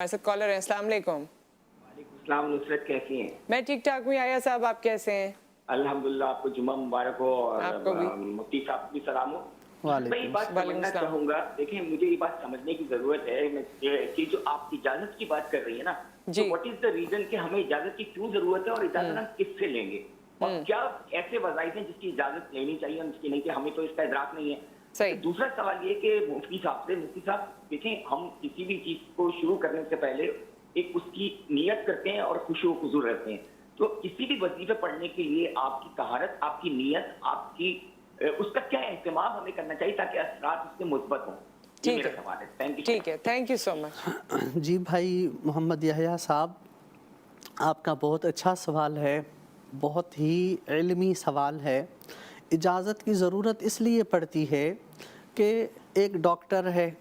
ऐसे कॉलर हैं। अस्सलाम वालेकुम। वालेकुम नुसरत, कैसी हैं? मैं ठीक ठाक हूँ। आया साहब, आप कैसे हैं? अल्हम्दुलिल्लाह, आपको जुम्मा मुबारक हो और आपको भी। मुफ्ती साहब को भी सलाम हो। मैं ये बात वालेकुम समझना सलाम। चाहूंगा, देखिए मुझे ये बात समझने की जरूरत है कि जो आप इजाजत की बात कर रही है ना, तो जी। व्हाट इज द रीजन कि हमें इजाजत की क्यों जरूरत है और इजाजत हम किससे लेंगे और क्या ऐसे वज़ाइफ हैं जिसकी इजाजत लेनी चाहिए और जिसकी नहीं, कि हमें तो इसका इदराक नहीं है। सही। दूसरा सवाल ये कि मुफ्ती साहब देखें, हम किसी भी चीज को शुरू करने से पहले एक उसकी नियत करते हैं और खुशू खुजूर रहते हैं। तो किसी भी वजीफे पढ़ने के लिए आपकी तहारत, आपकी नियत, आपकी उसका क्या एहतमाम हमें करना चाहिए ताकि असरात उसके मुस्बत हों। ये ठीक मेरा है, सवाल है। Thank you. ठीक है, थैंक यू सो मच। जी भाई मोहम्मद यहया साहब, आपका बहुत अच्छा सवाल है, बहुत ही इल्मी सवाल है। इजाज़त की ज़रूरत इसलिए पड़ती है कि एक डॉक्टर है,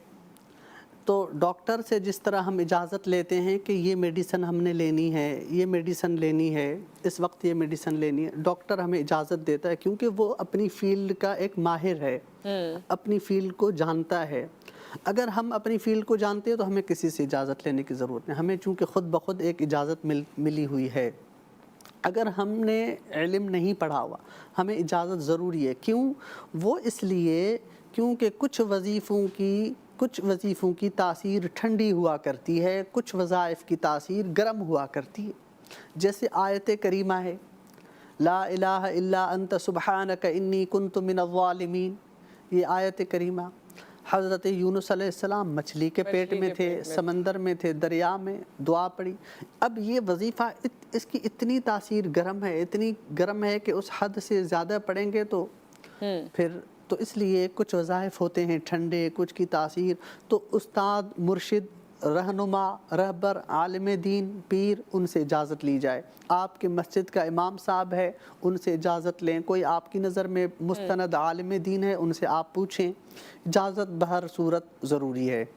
तो डॉक्टर से जिस तरह हम इजाज़त लेते हैं कि ये मेडिसन हमने लेनी है, ये मेडिसन लेनी है, इस वक्त ये मेडिसन लेनी है, डॉक्टर हमें इजाज़त देता है क्योंकि वो अपनी फ़ील्ड का एक माहिर है, अपनी फ़ील्ड को जानता है। अगर हम अपनी फ़ील्ड को जानते हैं तो हमें किसी से इजाज़त लेने की ज़रूरत नहीं, हमें चूँकि ख़ुद ब खुद एक इजाज़त मिली हुई है। अगर हमने इल्म नहीं पढ़ा हुआ, हमें इजाज़त ज़रूरी है। क्यों? वो इसलिए क्योंकि कुछ वज़ीफ़ों की तासीर ठंडी हुआ करती है, कुछ वज़ाइफ़ की तासीर गर्म हुआ करती है। जैसे आयत करीमा है, ला इलाहा इल्ला अंत सुब्हानक इन्नी कुन्तु मिनज़्ज़ालिमीन। ये आयत करीमा, हज़रत यूनुस अलैहिस्सलाम मछली के पेट में थे, समंदर में थे, दरिया में दुआ पड़ी। अब ये वजीफ़ा इसकी इतनी तासीर गर्म है, इतनी गर्म है कि उस हद से ज़्यादा पढ़ेंगे तो फिर तो इसलिए कुछ वज़ाइफ़ होते हैं ठंडे, कुछ की तासीर। तो उस्ताद, मुर्शिद, रहनुमा, रहबर, आलिम दीन, पीर, उनसे इजाज़त ली जाए। आपके मस्जिद का इमाम साहब है, उनसे इजाज़त लें। कोई आपकी नज़र में मुस्तनद आलिम दीन है, उनसे आप पूछें। इजाज़त बहर सूरत ज़रूरी है।